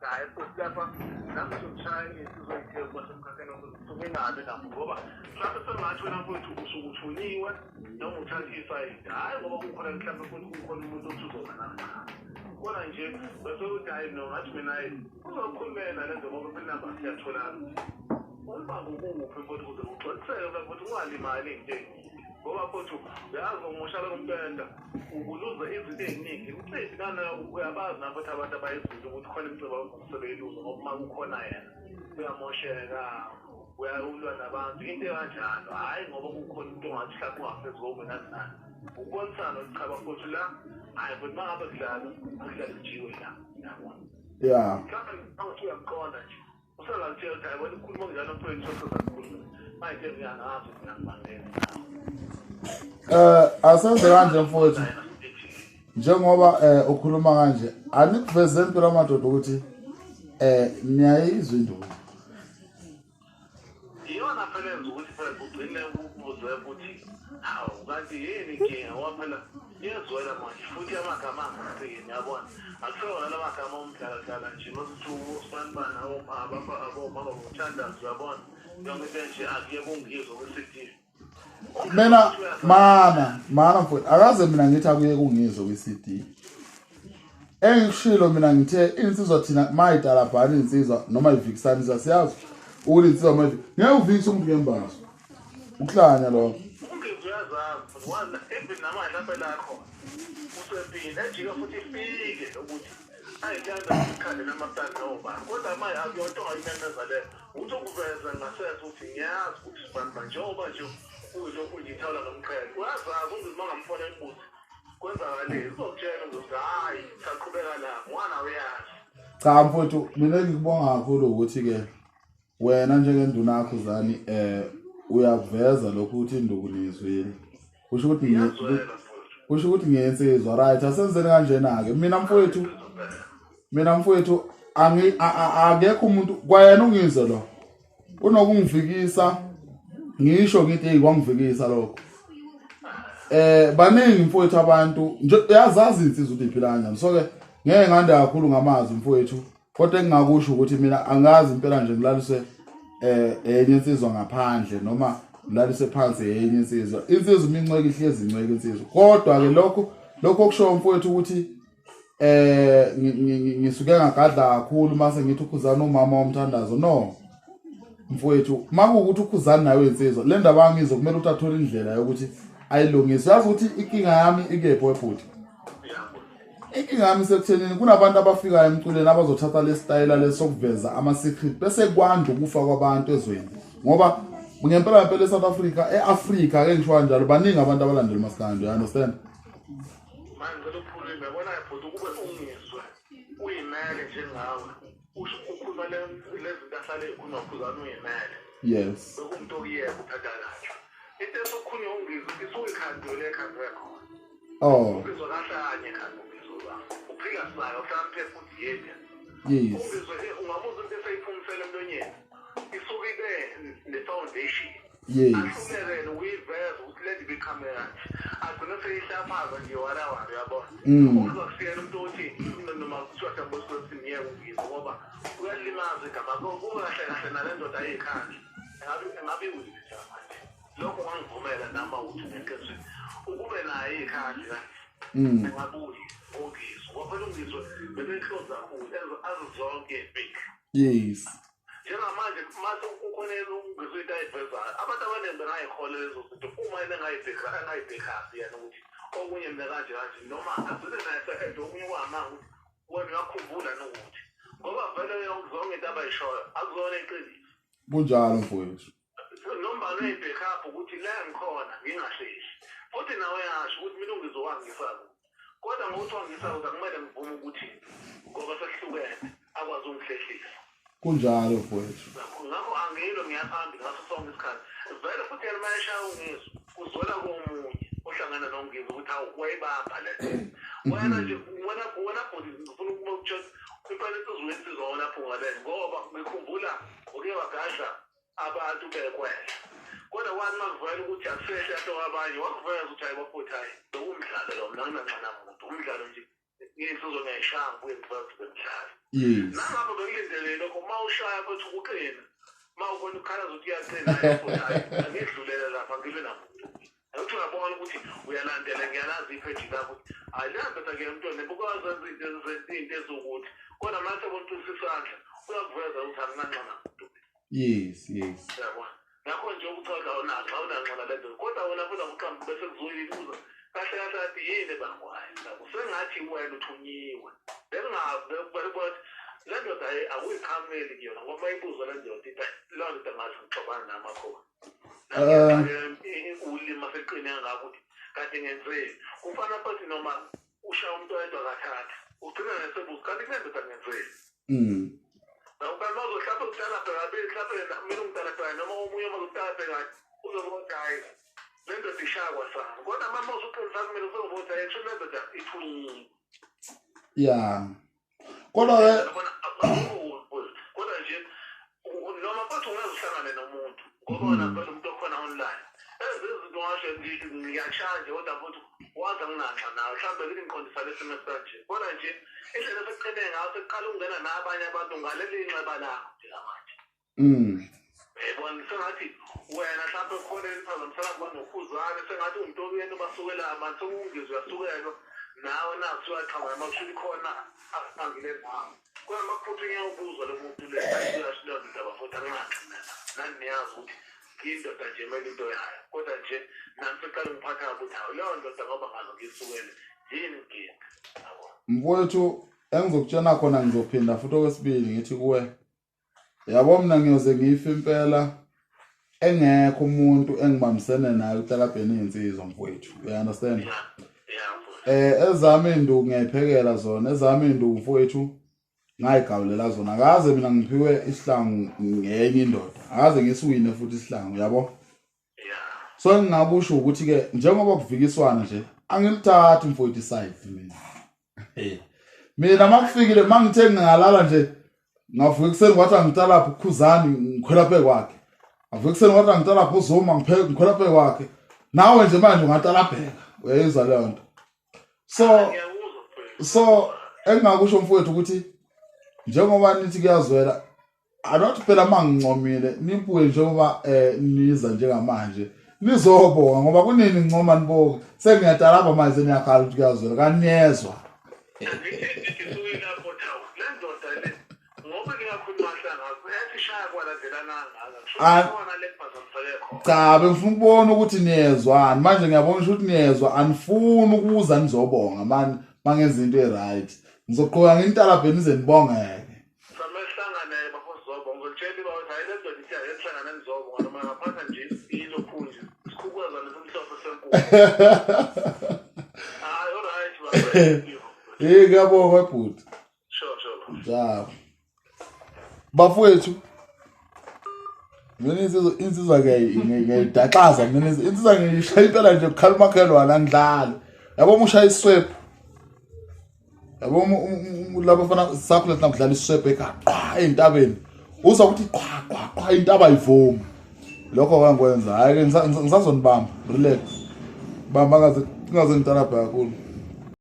hayi futhi lapha nami sokushaya sizoyithela kwasemkhakheni sokungabe lapho ngoba mhlawumbe sengathi wena mfowethu usukuthuniwe noma uthathisa hayi ngoba kukhona mhlawumbe futhi kukhona umuntu othi uzoba nayo kona nje bese uthi hayi no ngathi mina uzokhulumela lenzo ngoba inamba siyatholana uma ngokuphi mfowethu ukuze uxoxiseke ukuthi ungalimali nje ngoba futhi uyazi umoshaka kompenda ukuluza izinto eziningi ucithi kana uyabazi nabathi abantu abayizinto ukuthi khona imicebo ukusebenza ngoba uma kukhona yena uyamosheka uyalwa nabantu into enjalo hayi ngoba kukhona into ongathi mhlawumbe ungaphezulu nani ukubonisana uchaza futhi la hayi futhi mangabe kudlala akudlala ijiwe la yabona yeah mhlawumbe uyaqonda nje usengatshela ukuthi hayi wena ukhuluma njalo mfowethu sokukhuluma manje ngiyanazi ngiyakubandela asenze kanje mfowethu njengoba ukhuluma kanje anikuveze impela amadoda ukuthi niyayizwa indaba iyona phela ukuthi phela ugcine ukuzwe ukuthi hawu kanti yini inkinga waphela yezwela manje futhi amagama angasini yabona akusona la magama omdlala nje masithi uSpanbana abomama ngothandazo yabona yonke into nje akuye kungizwe kwesithi mina mana mfowethu akaze mina ngithi akuye kungizwe kwi-CD engishilo mina ngithe insizwa thina mayidalabhana insizwa noma iviksanisa siyazi ukuthi insizwa manje ngeke uvikise umuntu ngembazo ukuhlanya lo ungizuyazazi wona embi namanje lapha lakho usepini ejika futhi ifike ukuthi ayithanda ikhande namasana noba kodwa manje akuyonto ayimemeza le uthi ukuveza ngasese ukuthi ngiyazi ukuthi sibantu njengoba nje uyilokhu ngithawula nomqhele uyazazi ukuthi mangamfona imbuzi kwenzakaleni uzokutshela ukuthi hayi saqhubeka la mwana uyazi cha mfowethu mina ngikubonga kakhulu ukuthi-ke wena njengenduna kaKhuzani uyaveza lokhu ukuthi induku nizwile kusho ukuthi ngiyensizwa right asenzeni kanjena-ke mina mfowethu akekho umuntu kwayena ungizwe lo unokungivikisa ngisho ngithi hey kwangivikisa lokho baningi mfowethu abantu nje uyazazi insizwa ukuthi iphila kanjani so-ke ngeke ngande kakhulu ngamazwi mfowethu kodwa engingakusho ukuthi mina angazi impela nje ngilaliswe enye insizwa ngaphandle noma ngilaliswe phansi enye insizwa imincweke ihlezi incweke insizwa kodwa-ke lokho okusho mfowethu ukuthi ngisuke ngagadla kakhulu mase ngithi uKhuzani umama womthandazo no mfowethu makuwukuthi uKhuzani nawe insizwa le ndaba angizwe kumele ukuthi athole indlela yokuthi ayilungise yazi ukuthi inkinga yami ikephi webhuti inkinga yami sekuthenini kunabantu abafikayo emculweni abazothatha lesitayela lesokuveza ama-secret bese kwanda ukufa kwabantu ezweni ngoba ngempela eSouth Africa e-Afrika ke ngisho kanjalo baningi abantu abalandela umaskandi you understand manje lokukhuluma yabona futhi kube ungizwe uyimele njengawe ukhuluma lezinto ahlale khona uKhuzani uyimele yes bekumuntu oyeka uthatha kahle into esokhunye ungizwe isuyikhandule ekhanda khona ungizwe kahlanye ekhanda ungizwe uphika sayo mhlawumbe futhi yena yes ungizwe ungamuza into esayiphumisela emlonyeni isuke ibe ne-foundation yes ahlulele uyiveza ukuthi let be camera agcina seyihlafaza nje wala yabona uzokusiyela umuntu othi noma kuthiwa siyambosikothi niye ungizwe ngoba uyalimaza igama kungahle kahle nale ndoda ayikhandi engabe uyitha manje lokho angivumela nama uthi ngenkezweni ukube naye ikhandi la engabuyi ungizwe ngoba phela ungizwe bebehloza kakhulu azizonke big yes njengamanje mase ukhonela ungizwe into ayivezayo abantu abaningi bengayikhola lezo zinto uma engayibheka yena ukuthi okunye bekanje noma asile naye sekade okunye kwamanga ukuthi wena uyakhumbula nokuthi ngoba vele zonke into abayishoyo akuzona iqiniso kunjalo mfowethu noma ngayibheka ukuthi la ngikhona ngingahlehli futhi nawe yasho ukuthi mina ungizowangifaka kodwa ngokuthi wangifaka akumele ngivume ukuthi ngoba sesihlukene akwazi ungihlehlisa kunjalo mfowethu ngakho angiyilo ngiyaphambili ngaso sonke isikhathi vele futhi yena mayesha ungizwe kuzwela komunye ohlangana nongizwe ukuthi awu wayibamba le wena nje wena body ngifuna ukutshela impela isizwe wona uMfazi ngoba ngikhumbula uke wagadla abantu bekwela kodwa wani makuvela ukuthi akusehle aso abanye wakuvela ukuthi hayi bafutha hayi umdlalo lo mina nginancana muntu umdlalo nje ngiyisizwe ngiyashanga kuye mfana bemdlalo yes nabo mawushaya futhi ukuqina mawubona ukhalaza ukuthi iyaqina futhi angidlulela lapha ngilwe namuntu ukuthi uyabona ukuthi uyalandela ngiyalazi ipheji lakho ayilambe ke emntwana bukwazi izinto ezokuthi kodwa mase bonke isisandla uyakuveza ukuthi akunanqana umuntu yes yabona ngakho nje ukuthola unaxa unanqana lento kodwa wona futhi akuqamba bese kuzoyila uza kahle kahle athi yini bangwayo lapho sengathi wena uthunyiwe bengabe ukuthi le ndoda awuyikhameli kuyona ngoba ibuzo le ndoda ithi lo ndoda ngathi ngixabana namakhoba ulima seqine ngakho ukuthi kade ngenzeni kufana futhi noma ushaya umuntu oyedwa kathatha ugcina nesebuzo kanti kunendoda ngenzeni nawukani mazohlapha ukutala bheka behlaphe mina ungitala bheka noma omunye mazokutala bheka uzobona hayi le ndoda ishaya kwasana kodwa mama usuqinisa kumele uzobona hayi kusho le ndoda ithunyiwe kodwa kodwa nje noma futhi ungazihlangane nomuntu ngoba wona vele umuntu okhona online ezizinto ngasho ngiyashaya nje kodwa futhi waza nginanxa nawe mhlawumbe ngiqondisa lesimo kanje kodwa nje indlela sekuqine ngayo sekuqala ukungena nabanye abantu ngaleli inxeba lakho nje manje yabona sengathi wena mhlawumbe khona eliphazamisana kubona uKhuzani sengathi umuntu oyena basukela manje sokungizwe yasukelwa nawe nathi uyaqhama makusho khona angile nawe kodwa makuphuthu ngiyawubuza lo muntu le uyashilo ndaba futhi angaxina nani niyazi ukuthi indoda nje mele into yayo kodwa nje nami seqala ngiphatha ukuthi hawu leyo ndoda ngoba ngazo ngisukele yini inkinga mfowethu engizokutshena khona ngizophinda futhi okwesibili ngithi kuwe yabo mina ngiyoze ngife impela engekho umuntu engibambisene naye utalabheni insizwa mfowethu you understand ezami induku ngiyayiphekela zona ezami induku mfowethu ngayigawulela zona akaze mina ngiphiwe isihlangu ngenye indoda akaze ngisuwine futhi isihlangu yabo so ngingabusho ukuthi ke njengoba kuvikiswana nje angilithathi mfowethu side mina makufikile mangithe ngingalala nje ngavuka ekseni kwathi angitala lapha uKhuzani ngikhwela phe kwakhe avuka ekseni kwathi angitala lapha uZuma ngikhwela phe kwakhe nawe nje manje ungatala pheka uyayizwa leyo nto so engingakusho mfowethu ukuthi njengoba nithi kuyazwela anothi phela mangincomile nimpuke njengoba niza njengamanje nizobonga ngoba kunini ngincoma niboke sengiyatala lapha manje niyakhala ukuthi kuyazwela kaniyezwa cha bengifuna ukubona ukuthi niyezwani manje ngiyabona ukuthi niyezwa anifuni ukuza nizobonga manje mangenza into eright ngizoqhubeka ngintalabheni nize nibongeke samehlangane bafozobonga ngitshela ukuthi hayi lento ithi ayehlangana nizobonga noma ngaphatha nje ilokhunje sikukwaza nesimhlophe senkulu hayi alright baba ngiyabonga bhuti sure ja bafowethu mina insizwa ngiyidaqaza mina insizwa ngishaya impela nje ukukhala umakhelwane angidlali yabo umushaya iswep yabo labo fana sakho lethi nakudlala iswep ekhaya entabeni uza ukuthi qwa intaba ayivumi lokho kwangikwenza hayi ke ngisazonibamba relax bamba ngaze ngitala kakhulu